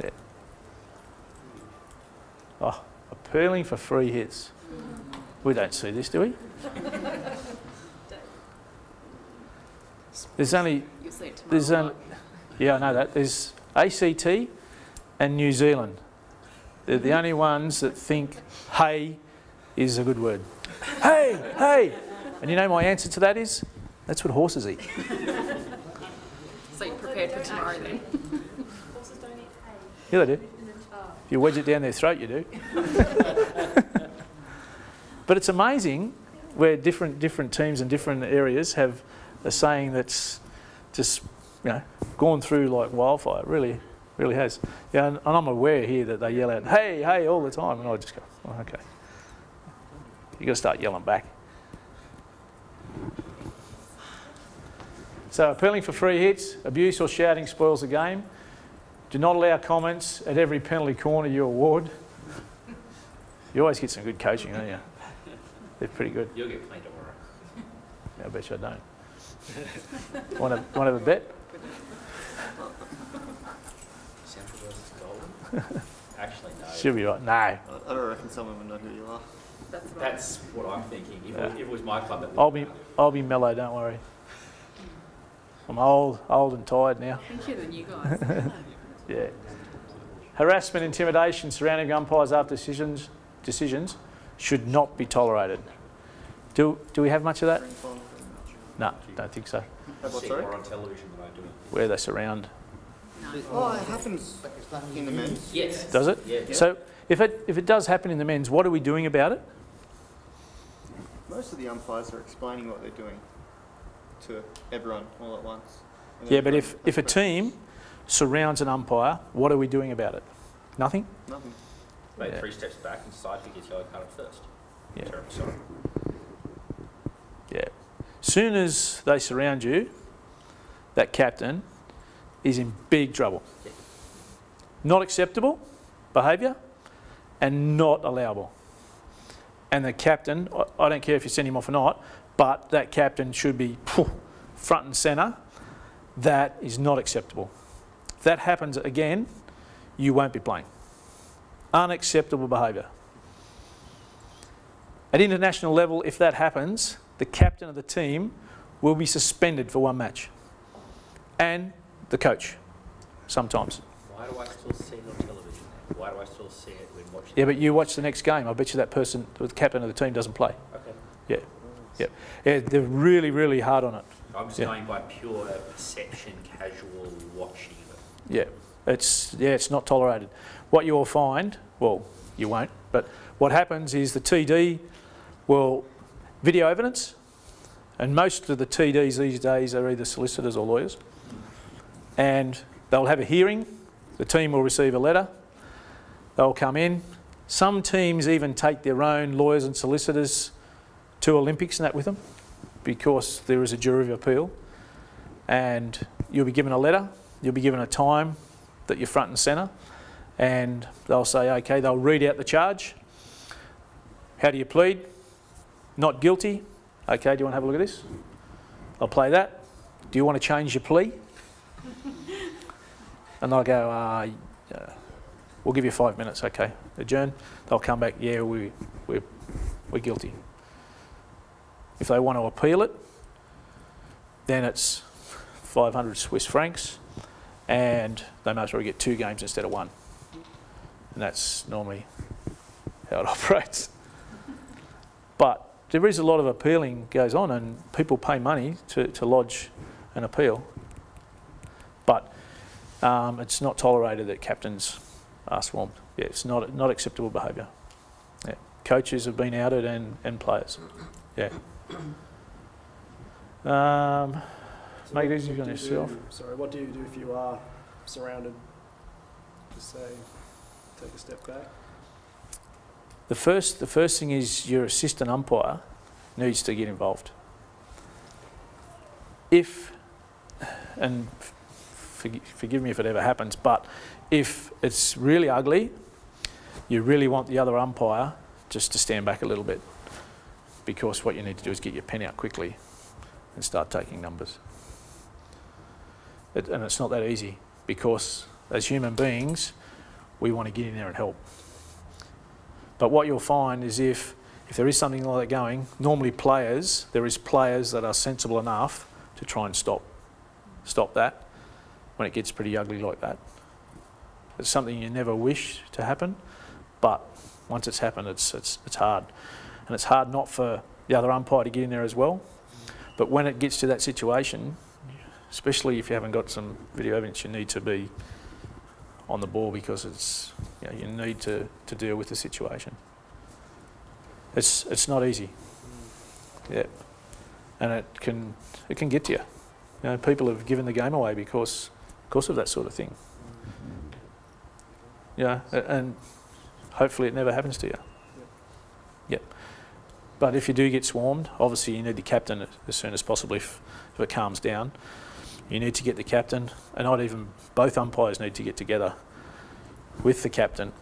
Yeah. Oh, appealing for free hits. We don't see this, do we? There's only... You'll see it tomorrow. Yeah, I know that. There's ACT and New Zealand. They're the only ones that think hey is a good word. Hey, hey! And you know my answer to that is? That's what horses eat. So you're prepared for tomorrow then? Horses don't eat hay. Yeah, they do. If you wedge it down their throat, you do. But it's amazing where different teams in different areas have a saying that's just, you know, gone through like wildfire. It really has. Yeah, and I'm aware here that they yell out, hey, hey, all the time. And I just go, oh, okay. You've got to start yelling back. So appealing for free hits, abuse or shouting spoils the game. Do not allow comments at every penalty corner you award. You always get some good coaching, don't you? They're pretty good. You'll get plenty tomorrow. Yeah, I bet you I don't. Want to have a bet? Central versus Golden? Actually, no. She'll be right. No. I don't reckon someone would know who you are. That's what I'm thinking. If it was my club, I'll be mellow. Don't worry. I'm old and tired now. I think you're the new guys. Yeah. Harassment, intimidation surrounding umpires after decisions should not be tolerated. Do we have much of that? No, don't think so. see more on television than I do. Where they surround. Oh, it happens in the men's. Yes. Does it? Yeah. So if it does happen in the men's, what are we doing about it? Most of the umpires are explaining what they're doing to everyone all at once. Yeah, but if a team surrounds an umpire, what are we doing about it? Nothing? Nothing. Made 3 steps back and decide who gets yellow carded first. Yeah. Terrible, sorry. Yeah. Soon as they surround you, that captain is in big trouble. Yeah. Not acceptable behaviour and not allowable. And the captain, I don't care if you send him off or not, but that captain should be front and centre. That is not acceptable. If that happens again, you won't be playing. Unacceptable behaviour. At international level, if that happens, the captain of the team will be suspended for 1 match. And the coach, sometimes. Why do I still see it on television? Why do I still see it when watching? Yeah, but you watch the next game. I bet you that person, the captain of the team, doesn't play. Okay. Yeah. Yeah. Yeah, they're really, really hard on it. I'm just going by pure perception, casual watching of it. Yeah. It's not tolerated. What you will find, well, you won't, but what happens is the TD will video evidence, and most of the TDs these days are either solicitors or lawyers, and they'll have a hearing. The team will receive a letter. They'll come in. Some teams even take their own lawyers and solicitors to Olympics and that with them, because there is a jury of appeal, and you'll be given a letter, you'll be given a time that you're front and centre, and they'll say, okay, they'll read out the charge. How do you plead? Not guilty. Okay, do you want to have a look at this? I'll play that. Do you want to change your plea? And they'll go, we'll give you 5 minutes, okay. Adjourn. They'll come back, yeah, we're guilty. If they want to appeal it, then it's 500 Swiss francs, and they may as well get 2 games instead of 1. And that's normally how it operates. But there is a lot of appealing goes on, and people pay money to lodge an appeal. But it's not tolerated that captains are swarmed. Yeah, it's not acceptable behaviour. Yeah. Coaches have been outed and players. Yeah. Make it easy on yourself. Sorry, what do you do if you are surrounded? Just say, take a step back. The first thing is your assistant umpire needs to get involved. If, and forgive me if it ever happens, but if it's really ugly, you really want the other umpire just to stand back a little bit, because what you need to do is get your pen out quickly and start taking numbers. And it's not that easy, because as human beings, we want to get in there and help. But what you'll find is if there is something like that going, normally there is players that are sensible enough to try and stop that when it gets pretty ugly like that. It's something you never wish to happen, but once it's happened, it's hard. And it's hard not for the other umpire to get in there as well, but when it gets to that situation, especially if you haven't got some video evidence, you need to be on the ball because it's, you need to deal with the situation. It's not easy. Yeah. And it can get to you. People have given the game away because of that sort of thing. Yeah, and hopefully it never happens to you. Yep. But if you do get swarmed, obviously you need the captain as soon as possible if it calms down. You need to get the captain, and not even both umpires need to get together with the captain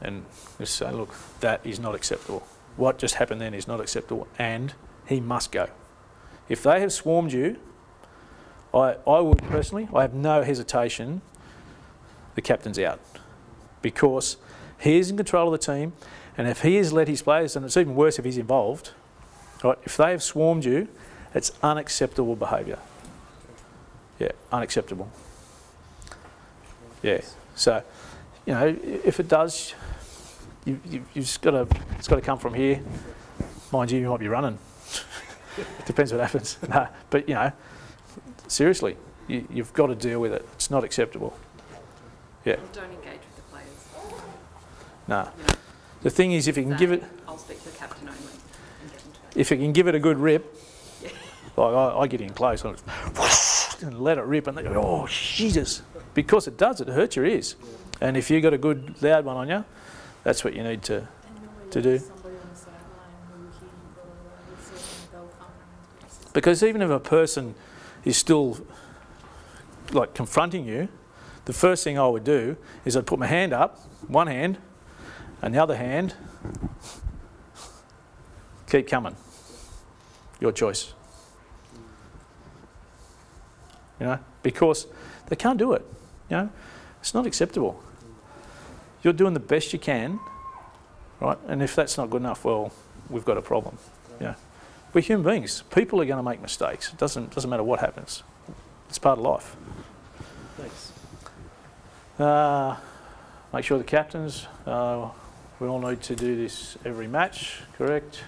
and just say, look, that is not acceptable. What just happened then is not acceptable, and he must go. If they have swarmed you, I would personally, I have no hesitation, the captain's out. Because he is in control of the team, and if he has let his players, and it's even worse if he's involved, right, if they have swarmed you, it's unacceptable behaviour. Yeah, unacceptable. Yeah, so, if it does, it's got to come from here. Mind you might be running. Depends what happens. No, but seriously, you've got to deal with it. It's not acceptable. Yeah. Don't engage with the players. No. The thing is, if you can give it, I'll speak to the captain only and get them to if you can give it a good rip, yeah. like I get in close and let it rip, and they go, oh Jesus, because it does, it hurts your ears. And if you've got a good loud one on you, that's what you need to do. Because even if a person is still like confronting you, the first thing I would do is I'd put my hand up, one hand, and the other hand, keep coming. Your choice. Because they can't do it. It's not acceptable. You're doing the best you can, right? And if that's not good enough, well, we've got a problem. We're human beings. People are going to make mistakes. It doesn't matter what happens. It's part of life. Thanks. Make sure the captains, we all need to do this every match, correct?